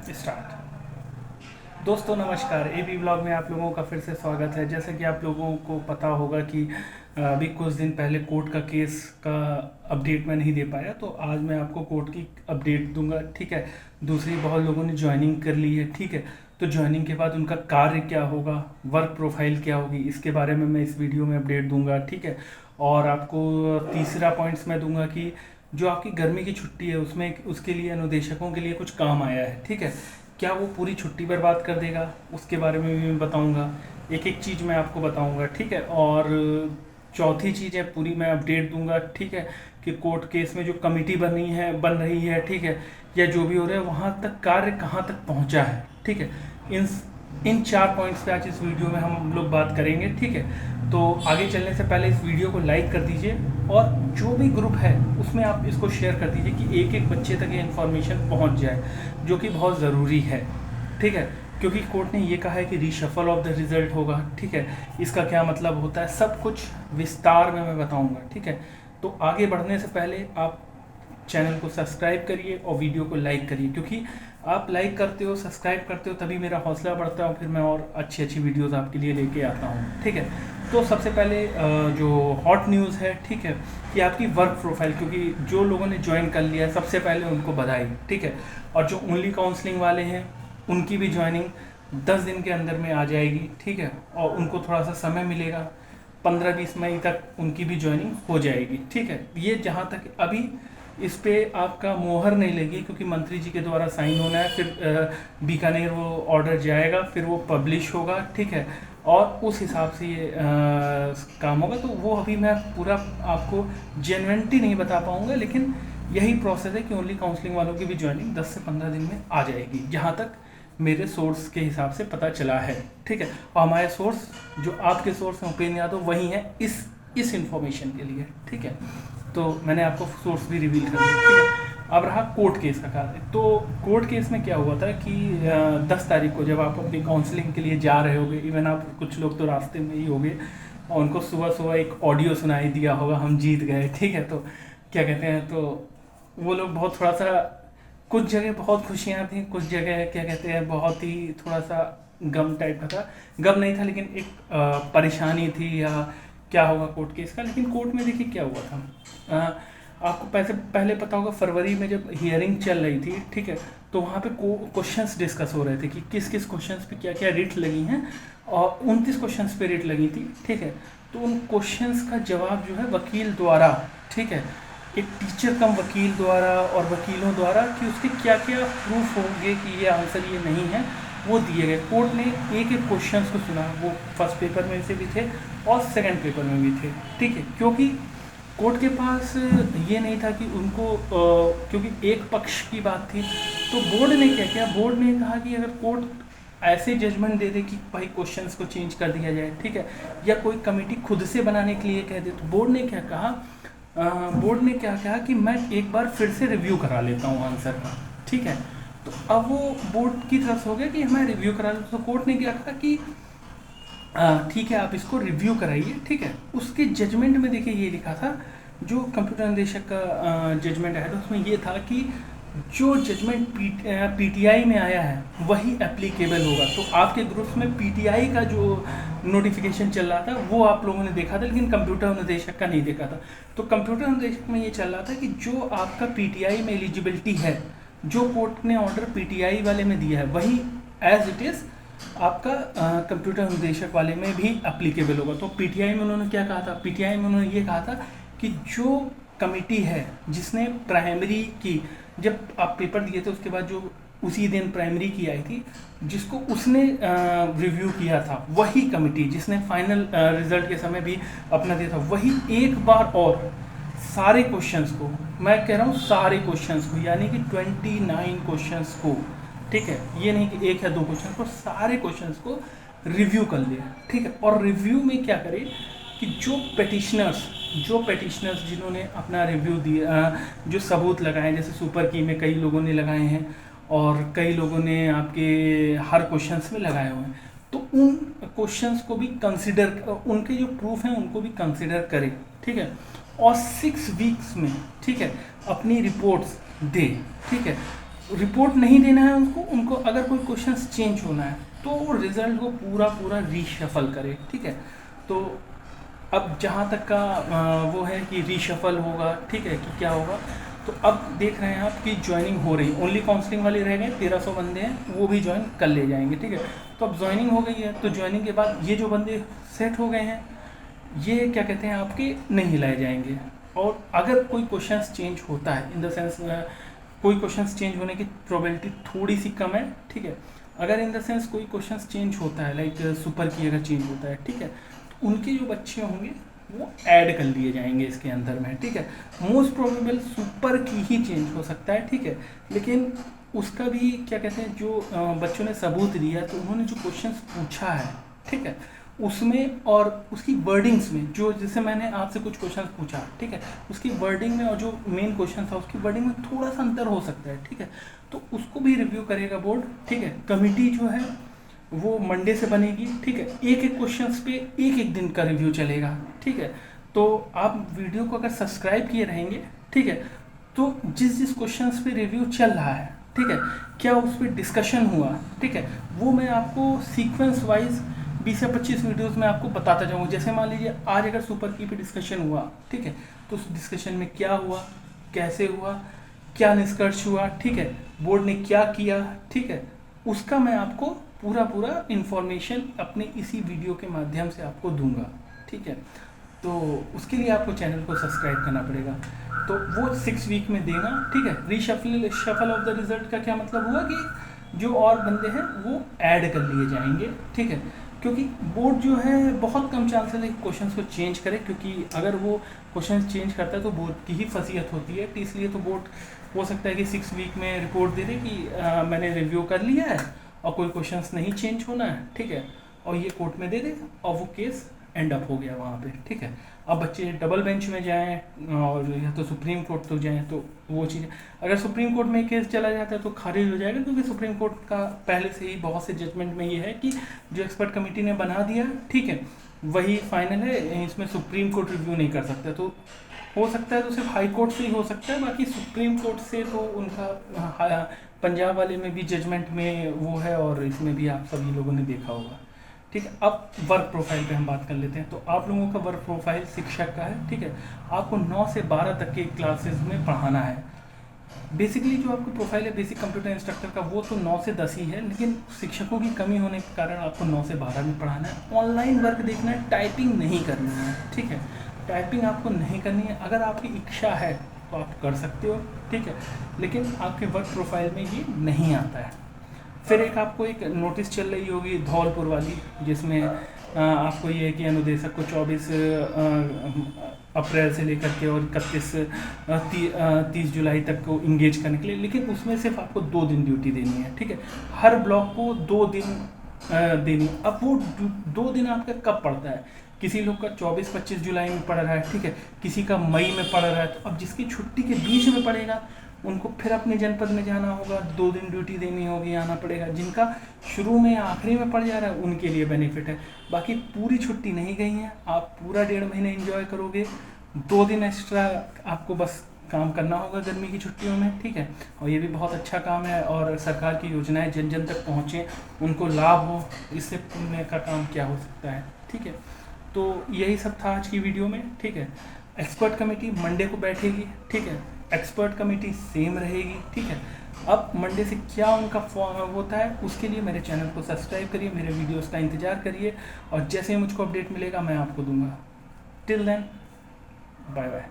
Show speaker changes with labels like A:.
A: Start. दोस्तों नमस्कार, AB blog में आप लोगों का फिर से स्वागत है। जैसे कि आप लोगों को पता होगा कि अभी कुछ दिन पहले कोर्ट का केस का अपडेट मैं नहीं दे पाया, तो आज मैं आपको कोर्ट की अपडेट दूंगा। ठीक है, दूसरी बहुत लोगों ने ज्वाइनिंग कर ली है। ठीक है, तो ज्वाइनिंग के बाद उनका कार्य क्या होगा, वर्क प्रोफाइल क्या होगी, इसके बारे में मैं इस वीडियो में अपडेट दूंगा। ठीक है, और आपको तीसरा पॉइंट्स मैं दूंगा कि जो आपकी गर्मी की छुट्टी है उसमें उसके लिए अनुदेशकों के लिए कुछ काम आया है। ठीक है, क्या वो पूरी छुट्टी बर्बाद कर देगा, उसके बारे में भी मैं बताऊंगा। एक एक चीज़ मैं आपको बताऊंगा। ठीक है, और चौथी चीज़ है, पूरी मैं अपडेट दूंगा। ठीक है, कि कोर्ट केस में जो कमेटी बन रही है, ठीक है, या जो भी हो रहा है वहाँ तक कार्य कहाँ तक पहुँचा है। ठीक है, इन इन 4 पॉइंट्स पे आज इस वीडियो में हम लोग बात करेंगे। ठीक है, तो आगे चलने से पहले इस वीडियो को लाइक कर दीजिए और जो भी ग्रुप है उसमें आप इसको शेयर कर दीजिए कि एक एक बच्चे तक ये इन्फॉर्मेशन पहुंच जाए, जो कि बहुत ज़रूरी है। ठीक है, क्योंकि कोर्ट ने ये कहा है कि रीशफल ऑफ द रिजल्ट होगा। ठीक है, इसका क्या मतलब होता है सब कुछ विस्तार में मैं बताऊंगा। ठीक है, तो आगे बढ़ने से पहले आप चैनल को सब्सक्राइब करिए और वीडियो को लाइक करिए, क्योंकि आप लाइक करते हो, सब्सक्राइब करते हो, तभी मेरा हौसला बढ़ता है, फिर मैं और अच्छी अच्छी वीडियोस आपके लिए लेके आता हूँ। ठीक है, तो सबसे पहले जो हॉट न्यूज़ है, ठीक है, कि आपकी वर्क प्रोफाइल, क्योंकि जो लोगों ने ज्वाइन कर लिया है सबसे पहले उनको बधाई। ठीक है, और जो ओनली काउंसलिंग वाले हैं उनकी भी ज्वाइनिंग 10 दिन के अंदर में आ जाएगी। ठीक है, और उनको थोड़ा सा समय मिलेगा, 15-20 मई तक उनकी भी ज्वाइनिंग हो जाएगी। ठीक है, ये जहाँ तक अभी इस पे आपका मोहर नहीं लगी, क्योंकि मंत्री जी के द्वारा साइन होना है, फिर बीकानेर वो ऑर्डर जाएगा, फिर वो पब्लिश होगा। ठीक है, और उस हिसाब से ये काम होगा। तो वो अभी मैं पूरा आपको जेन्युइनिटी नहीं बता पाऊंगा, लेकिन यही प्रोसेस है कि ओनली काउंसलिंग वालों की भी ज्वाइनिंग 10 से 15 दिन में आ जाएगी, जहाँ तक मेरे सोर्स के हिसाब से पता चला है। ठीक है, और हमारे सोर्स जो आपके सोर्स हैं उपेंद्र यादव वही हैं इस इंफॉर्मेशन के लिए। ठीक है, तो मैंने आपको सोर्स भी रिवील कर दिया। ठीक है, अब रहा कोर्ट केस का कार्य। तो कोर्ट केस में क्या हुआ था कि 10 तारीख को जब आप अपनी काउंसलिंग के लिए जा रहे होगे, इवन आप कुछ लोग तो रास्ते में ही होगे और उनको सुबह सुबह एक ऑडियो सुनाई दिया होगा, हम जीत गए। ठीक है, तो क्या कहते हैं, तो वो लोग बहुत थोड़ा सा, कुछ जगह बहुत खुशियाँ थी, कुछ जगह क्या कहते हैं बहुत ही थोड़ा सा गम टाइप का था। गम नहीं था, लेकिन एक परेशानी थी, या क्या होगा कोर्ट केस का। लेकिन कोर्ट में देखिए क्या हुआ था। आपको पहले पता होगा, फरवरी में जब हियरिंग चल रही थी, ठीक है, तो वहाँ पे क्वेश्चंस डिस्कस हो रहे थे कि किस किस क्वेश्चंस पे क्या क्या रिट लगी हैं, और 29 क्वेश्चंस पे रिट लगी थी। ठीक है, तो उन क्वेश्चंस का जवाब जो है वकील द्वारा, ठीक है, एक टीचर कम वकील द्वारा और वकीलों द्वारा, कि उसके क्या क्या प्रूफ होंगे कि ये आंसर ये नहीं है, वो दिए गए। कोर्ट ने एक एक क्वेश्चंस को सुना, वो फर्स्ट पेपर में से भी थे और सेकंड पेपर में भी थे। ठीक है, क्योंकि कोर्ट के पास ये नहीं था कि उनको क्योंकि एक पक्ष की बात थी, तो बोर्ड ने क्या किया, बोर्ड ने कहा कि अगर कोर्ट ऐसे जजमेंट दे दे कि भाई क्वेश्चंस को चेंज कर दिया जाए, ठीक है, या कोई कमेटी खुद से बनाने के लिए कह दे, तो बोर्ड ने क्या कहा, बोर्ड ने क्या कहा कि मैं एक बार फिर से रिव्यू करा लेता हूँ आंसर का। ठीक है, तो अब वो बोर्ड की तरफ से हो गया कि हमें रिव्यू करा लेते, तो कोर्ट ने क्या कहा कि ठीक है आप इसको रिव्यू कराइए। ठीक है, उसके जजमेंट में देखिए ये लिखा था, जो कंप्यूटर निदेशक का जजमेंट आया था उसमें ये था कि जो जजमेंट पीटीआई में आया है वही एप्लीकेबल होगा। तो आपके ग्रुप्स में पीटीआई का जो नोटिफिकेशन चल रहा था वो आप लोगों ने देखा था, लेकिन कंप्यूटर निदेशक का नहीं देखा था। तो कंप्यूटर निदेशक में ये चल रहा था कि जो आपका पीटीआई में एलिजिबिलिटी है, जो कोर्ट ने ऑर्डर पीटीआई वाले में दिया है, वही एज इट इज़ आपका कंप्यूटर निदेशक वाले में भी एप्लीकेबल होगा। तो पीटीआई में उन्होंने क्या कहा था, पीटीआई में उन्होंने ये कहा था कि जो कमेटी है जिसने प्राइमरी की, जब आप पेपर दिए थे उसके बाद जो उसी दिन प्राइमरी की आई थी, जिसको उसने रिव्यू किया था, वही कमेटी जिसने फाइनल रिजल्ट के समय भी अपना दिया था, वही एक बार और सारे क्वेश्चंस को, मैं कह रहा हूँ सारे क्वेश्चंस को, यानी कि 29 क्वेश्चंस को, ठीक है, ये नहीं कि एक या दो क्वेश्चन को, सारे क्वेश्चंस को रिव्यू कर लिया। ठीक है, और रिव्यू में क्या करें कि जो पेटिशनर्स जिन्होंने अपना रिव्यू दिया, जो सबूत लगाए, जैसे सुपर की में कई लोगों ने लगाए हैं और कई लोगों ने आपके हर क्वेश्चंस में लगाए हुए हैं, तो उन क्वेश्चंस को भी कंसिडर, उनके जो प्रूफ हैं उनको भी कंसिडर करें। ठीक है, और 6 वीक्स में, ठीक है, अपनी रिपोर्ट्स दे। ठीक है, रिपोर्ट नहीं देना है उनको अगर कोई क्वेश्चन चेंज होना है तो रिजल्ट को पूरा रीशफल करे, ठीक है। तो अब जहाँ तक का वो है कि रीशफल होगा, ठीक है, कि क्या होगा, तो अब देख रहे हैं आप कि ज्वाइनिंग हो रही, ओनली काउंसलिंग वाले रह गए, 1300 बंदे हैं, वो भी ज्वाइन कर ले जाएंगे, ठीक है। तो अब ज्वाइनिंग हो गई है, तो ज्वाइनिंग के बाद ये जो बंदे सेट हो गए हैं, ये क्या कहते हैं आपके नहीं लाए जाएंगे। और अगर कोई क्वेश्चंस चेंज होता है, इन द सेंस कोई क्वेश्चंस चेंज होने की प्रोबेबिलिटी थोड़ी सी कम है, ठीक है। अगर इन द सेंस कोई क्वेश्चंस चेंज होता है, लाइक सुपर की अगर चेंज होता है, ठीक है, तो उनके जो बच्चे होंगे वो ऐड कर लिए जाएंगे इसके अंदर में, ठीक है। मोस्ट प्रोबेबल सुपर की ही चेंज हो सकता है, ठीक है, लेकिन उसका भी क्या कहते हैं, जो बच्चों ने सबूत दिया, तो उन्होंने जो क्वेश्चंस पूछा है, ठीक है, उसमें और उसकी वर्डिंग्स में, जो जैसे मैंने आपसे कुछ क्वेश्चंस पूछा, ठीक है, उसकी वर्डिंग में और जो मेन क्वेश्चन था उसकी वर्डिंग में थोड़ा सा अंतर हो सकता है, ठीक है, तो उसको भी रिव्यू करेगा बोर्ड, ठीक है। कमिटी जो है वो मंडे से बनेगी, ठीक है, एक एक क्वेश्चंस पे एक दिन का रिव्यू चलेगा, ठीक है। तो आप वीडियो को अगर सब्सक्राइब किए रहेंगे, ठीक है, तो जिस क्वेश्चंस पे रिव्यू चल रहा है, ठीक है, क्या उस पर डिस्कशन हुआ, ठीक है, वो मैं आपको सीक्वेंस वाइज 20 या 25 वीडियोस में आपको बताता जाऊँगा। जैसे मान लीजिए आज अगर सुपर की पे डिस्कशन हुआ, ठीक है, तो उस डिस्कशन में क्या हुआ, कैसे हुआ, क्या निष्कर्ष हुआ, ठीक है, बोर्ड ने क्या किया, ठीक है, उसका मैं आपको पूरा इन्फॉर्मेशन अपने इसी वीडियो के माध्यम से आपको दूंगा, ठीक है। तो उसके लिए आपको चैनल को सब्सक्राइब करना पड़ेगा, तो वो 6 वीक में देगा, ठीक है। रीशफल ऑफ द रिजल्ट का क्या मतलब हुआ कि जो और बंदे हैं वो ऐड कर लिए जाएंगे, ठीक है, क्योंकि बोर्ड जो है बहुत कम चांसेस है क्वेश्चन को चेंज करे, क्योंकि अगर वो क्वेश्चन चेंज करता है तो बोर्ड की ही फसीयत होती है, इसलिए तो बोर्ड हो सकता है कि 6 वीक में रिपोर्ट दे दे कि मैंने रिव्यू कर लिया है और कोई क्वेश्चंस नहीं चेंज होना है, ठीक है, और ये कोर्ट में दे दे और वो केस एंड अप हो गया वहाँ पे, ठीक है। अब बच्चे डबल बेंच में जाएं और या तो सुप्रीम कोर्ट तो जाएं, तो वो चीज़, अगर सुप्रीम कोर्ट में केस चला जाता है तो खारिज हो जाएगा, क्योंकि सुप्रीम कोर्ट का पहले से ही बहुत से जजमेंट में ये है कि जो एक्सपर्ट कमेटी ने बना दिया, ठीक है, वही फाइनल है, इसमें सुप्रीम कोर्ट रिव्यू नहीं कर सकता। तो हो सकता है तो सिर्फ हाई कोर्ट से ही हो सकता है, बाकी सुप्रीम कोर्ट से तो उनका पंजाब वाले में भी जजमेंट में वो है, और इसमें भी आप सभी लोगों ने देखा होगा, ठीक है। अब वर्क प्रोफाइल पे हम बात कर लेते हैं। तो आप लोगों का वर्क प्रोफाइल शिक्षक का है, ठीक है, आपको 9 से 12 तक के क्लासेस में पढ़ाना है। बेसिकली जो आपका प्रोफाइल है बेसिक कंप्यूटर इंस्ट्रक्टर का, वो तो 9 से 10 ही है, लेकिन शिक्षकों की कमी होने के कारण आपको 9 से 12 में पढ़ाना है। ऑनलाइन वर्क देखना है, टाइपिंग नहीं करनी है, ठीक है, टाइपिंग आपको नहीं करनी है। अगर आपकी इच्छा है तो आप कर सकते हो, ठीक है, लेकिन आपके वर्क प्रोफाइल में ये नहीं आता है। फिर एक आपको एक नोटिस चल रही होगी धौलपुर वाली, जिसमें आपको ये है कि अनुदेशक को 24 अप्रैल से लेकर के और 30 जुलाई तक को इंगेज करने के लिए, लेकिन उसमें सिर्फ आपको 2 दिन ड्यूटी देनी है, ठीक है, हर ब्लॉक को 2 दिन देनी। अब वो 2 दिन आपका कब पड़ता है, किसी लोग का 24-25 जुलाई में पड़ रहा है, ठीक है, किसी का मई में पड़ रहा है, तो अब जिसकी छुट्टी के बीच में पड़ेगा उनको फिर अपने जनपद में जाना होगा, 2 दिन ड्यूटी देनी होगी, आना पड़ेगा। जिनका शुरू में या आखिरी में पड़ जा रहा है उनके लिए बेनिफिट है, बाकी पूरी छुट्टी नहीं गई है, आप पूरा 1.5 महीने एंजॉय करोगे, 2 दिन एक्स्ट्रा आपको बस काम करना होगा गर्मी की छुट्टियों में, ठीक है। और ये भी बहुत अच्छा काम है, और सरकार की योजनाएं जन जन तक पहुँचे, उनको लाभ हो, इससे पुण्य का काम क्या हो सकता है, ठीक है। तो यही सब था आज की वीडियो में, ठीक है। एक्सपर्ट कमेटी मंडे को बैठेगी, ठीक है, एक्सपर्ट कमेटी सेम रहेगी, ठीक है। अब मंडे से क्या उनका फॉर्म होता है, उसके लिए मेरे चैनल को सब्सक्राइब करिए, मेरे वीडियोस का इंतजार करिए, और जैसे ही मुझको अपडेट मिलेगा मैं आपको दूंगा। Till then, bye bye.